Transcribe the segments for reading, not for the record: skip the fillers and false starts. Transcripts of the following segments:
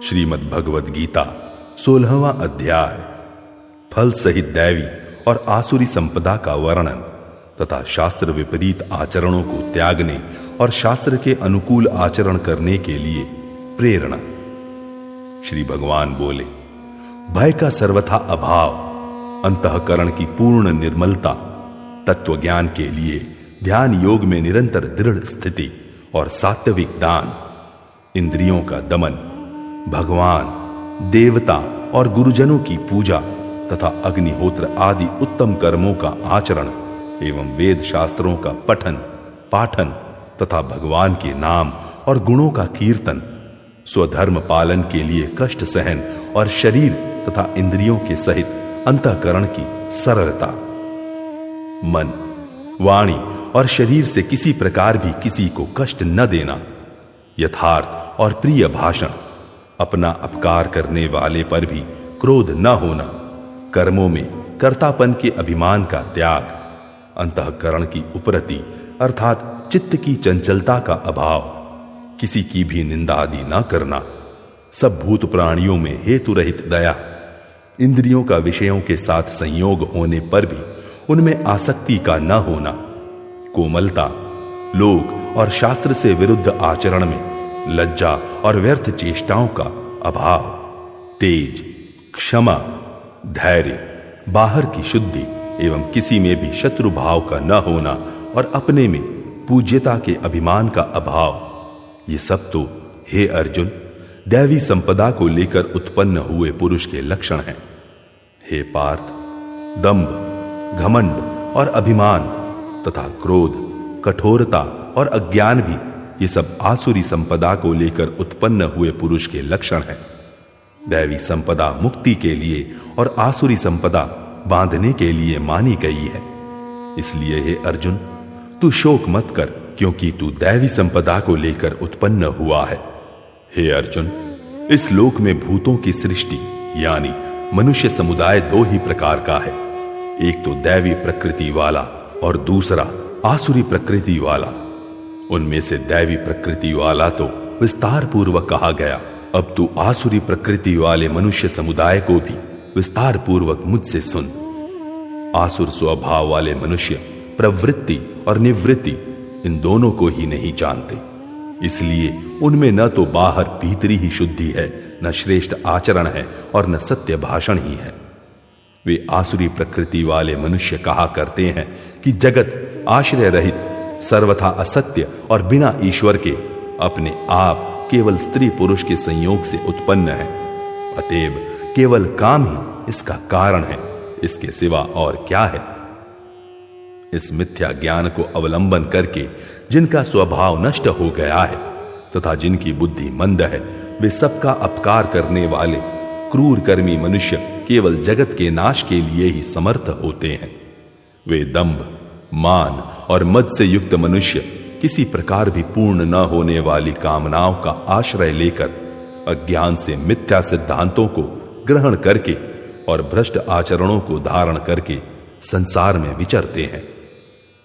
श्रीमद् भगवद गीता 16वां अध्याय फल सहित दैवी और आसुरी संपदा का वर्णन तथा शास्त्र विपरीत आचरणों को त्यागने और शास्त्र के अनुकूल आचरण करने के लिए प्रेरणा। श्री भगवान बोले, भय का सर्वथा अभाव, अंतःकरण की पूर्ण निर्मलता, तत्व ज्ञान के लिए ध्यान योग में निरंतर दृढ़ स्थिति और सात्विक दान, इंद्रियों का दमन, भगवान, देवता और गुरुजनों की पूजा तथा अग्निहोत्र आदि उत्तम कर्मों का आचरण एवं वेद शास्त्रों का पठन पाठन तथा भगवान के नाम और गुणों का कीर्तन, स्वधर्म पालन के लिए कष्ट सहन और शरीर तथा इंद्रियों के सहित अंतःकरण की सरलता, मन, वाणी और शरीर से किसी प्रकार भी किसी को कष्ट न देना, यथार्थ और प्रिय भाषण, अपना अपकार करने वाले पर भी क्रोध न होना, कर्मों में कर्तापन के अभिमान का त्याग, अंतःकरण की उपरति अर्थात चित्त की चंचलता का अभाव, किसी की भी निंदा आदि न करना, सब भूत प्राणियों में हेतु रहित दया, इंद्रियों का विषयों के साथ संयोग होने पर भी उनमें आसक्ति का न होना, कोमलता, लोक और शास्त्र से विरुद्ध आचरण में लज्जा और व्यर्थ चेष्टाओं का अभाव, तेज, क्षमा, धैर्य, बाहर की शुद्धि एवं किसी में भी शत्रु भाव का न होना और अपने में पूज्यता के अभिमान का अभाव, ये सब तो हे अर्जुन दैवी संपदा को लेकर उत्पन्न हुए पुरुष के लक्षण हैं। हे पार्थ, दंभ, घमंड और अभिमान तथा क्रोध, कठोरता और अज्ञान भी ये सब आसुरी संपदा को लेकर उत्पन्न हुए पुरुष के लक्षण हैं। दैवी संपदा मुक्ति के लिए और आसुरी संपदा बांधने के लिए मानी गई है। इसलिए हे अर्जुन, तू शोक मत कर, क्योंकि तू दैवी संपदा को लेकर उत्पन्न हुआ है। हे अर्जुन, इस लोक में भूतों की सृष्टि यानी मनुष्य समुदाय दो ही प्रकार का है, एक तो दैवी प्रकृति वाला और दूसरा आसुरी प्रकृति वाला। उनमें से दैवी प्रकृति वाला तो विस्तार पूर्वक कहा गया, अब तू आसुरी प्रकृति वाले मनुष्य समुदाय को भी विस्तार पूर्वक मुझसे सुन। आसुर स्वभाव वाले मनुष्य प्रवृत्ति और निवृत्ति इन दोनों को ही नहीं जानते, इसलिए उनमें न तो बाहर भीतरी ही शुद्धि है, न श्रेष्ठ आचरण है और न सत्य भाषण ही है। वे आसुरी प्रकृति वाले मनुष्य कहा करते हैं कि जगत आश्रय रहित, सर्वथा असत्य और बिना ईश्वर के अपने आप केवल स्त्री पुरुष के संयोग से उत्पन्न है, अतएव केवल काम ही इसका कारण है, इसके सिवा और क्या है। इस मिथ्या ज्ञान को अवलंबन करके जिनका स्वभाव नष्ट हो गया है तथा जिनकी बुद्धि मंद है, वे सबका अपकार करने वाले क्रूर कर्मी मनुष्य केवल जगत के नाश के लिए ही समर्थ होते हैं। वे दंभ, मान और मद से युक्त मनुष्य किसी प्रकार भी पूर्ण न होने वाली कामनाओं का आश्रय लेकर अज्ञान से मिथ्या सिद्धांतों को ग्रहण करके और भ्रष्ट आचरणों को धारण करके संसार में विचरते हैं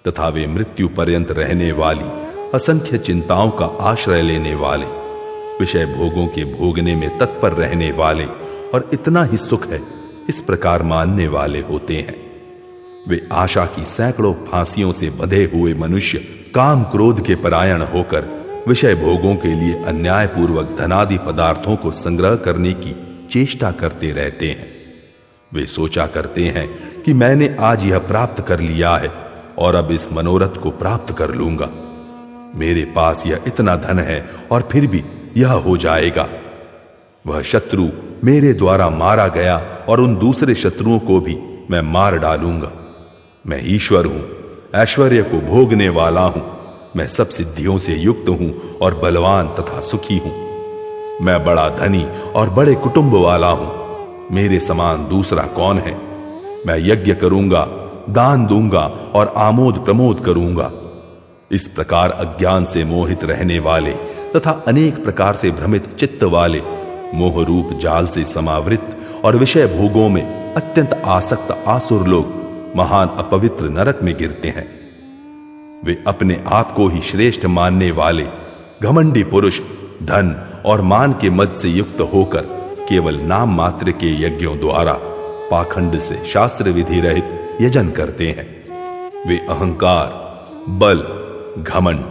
तथा वे मृत्यु पर्यंत रहने वाली असंख्य चिंताओं का आश्रय लेने वाले, विषय भोगों के भोगने में तत्पर रहने वाले और इतना ही सुख है इस प्रकार मानने वाले होते हैं। वे आशा की सैकड़ों फांसियों से बंधे हुए मनुष्य काम क्रोध के परायण होकर विषय भोगों के लिए अन्यायपूर्वक धनादि पदार्थों को संग्रह करने की चेष्टा करते रहते हैं। वे सोचा करते हैं कि मैंने आज यह प्राप्त कर लिया है और अब इस मनोरथ को प्राप्त कर लूंगा। मेरे पास यह इतना धन है और फिर भी यह हो जाएगा। वह शत्रु मेरे द्वारा मारा गया और उन दूसरे शत्रुओं को भी मैं मार डालूंगा। मैं ईश्वर हूं, ऐश्वर्य को भोगने वाला हूं, मैं सब सिद्धियों से युक्त हूं और बलवान तथा सुखी हूं। मैं बड़ा धनी और बड़े कुटुंब वाला हूं, मेरे समान दूसरा कौन है। मैं यज्ञ करूंगा, दान दूंगा और आमोद प्रमोद करूंगा। इस प्रकार अज्ञान से मोहित रहने वाले तथा अनेक प्रकार से भ्रमित चित्त वाले, मोह रूप जाल से समावृत और विषय भोगों में अत्यंत आसक्त आसुर लोग महान अपवित्र नरक में गिरते हैं। वे अपने आप को ही श्रेष्ठ मानने वाले घमंडी पुरुष धन और मान के मद से युक्त होकर केवल नाम मात्र के यज्ञों द्वारा पाखंड से शास्त्र विधि रहित यजन करते हैं, वे अहंकार, बल, घमंड,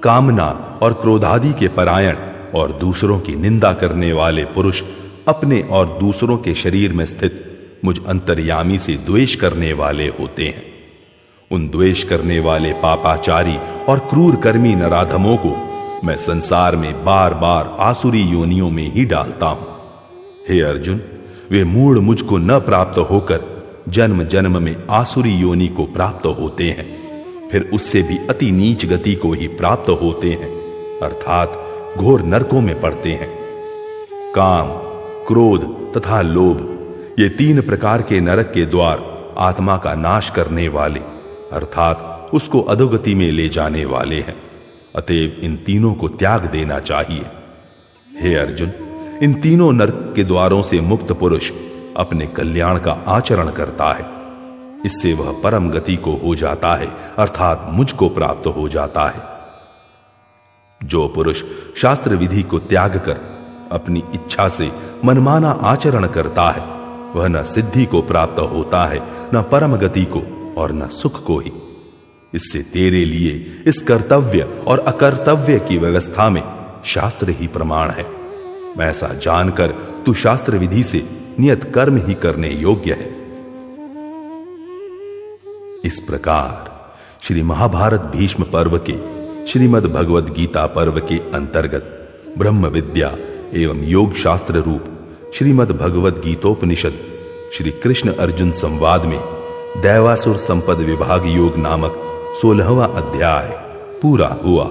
कामना और क्रोधादि के परायण और दूसरों की निंदा करने वाले पुरुष अपने और दूसरों के शरीर में स्थित मुझ अंतर्यामी से द्वेष करने वाले होते हैं। उन द्वेष करने वाले पापाचारी और क्रूर कर्मी नराधमों को मैं संसार में बार बार आसुरी योनियों में ही डालता हूं। हे अर्जुन, वे मूढ़ मुझको न प्राप्त होकर जन्म जन्म में आसुरी योनि को प्राप्त होते हैं, फिर उससे भी अति नीच गति को ही प्राप्त होते हैं, अर्थात घोर नरकों में पड़ते हैं। काम, क्रोध तथा लोभ, ये 3 प्रकार के नरक के द्वार आत्मा का नाश करने वाले अर्थात उसको अधोगति में ले जाने वाले हैं। अतएव इन तीनों को त्याग देना चाहिए। हे अर्जुन, इन तीनों नरक के द्वारों से मुक्त पुरुष अपने कल्याण का आचरण करता है, इससे वह परम गति को हो जाता है, अर्थात मुझको प्राप्त हो जाता है। जो पुरुष शास्त्र विधि को त्याग कर अपनी इच्छा से मनमाना आचरण करता है, वह न सिद्धि को प्राप्त होता है, न परम गति को और न सुख को ही। इससे तेरे लिए इस कर्तव्य और अकर्तव्य की व्यवस्था में शास्त्र ही प्रमाण है। ऐसा जानकर तू शास्त्र विधि से नियत कर्म ही करने योग्य है। इस प्रकार श्री महाभारत भीष्म पर्व के श्रीमद् भगवद गीता पर्व के अंतर्गत ब्रह्म विद्या एवं योग शास्त्र रूप श्रीमद् भगवद गीतोपनिषद श्री कृष्ण अर्जुन संवाद में दैवासुर संपद विभाग योग नामक 16वां अध्याय पूरा हुआ।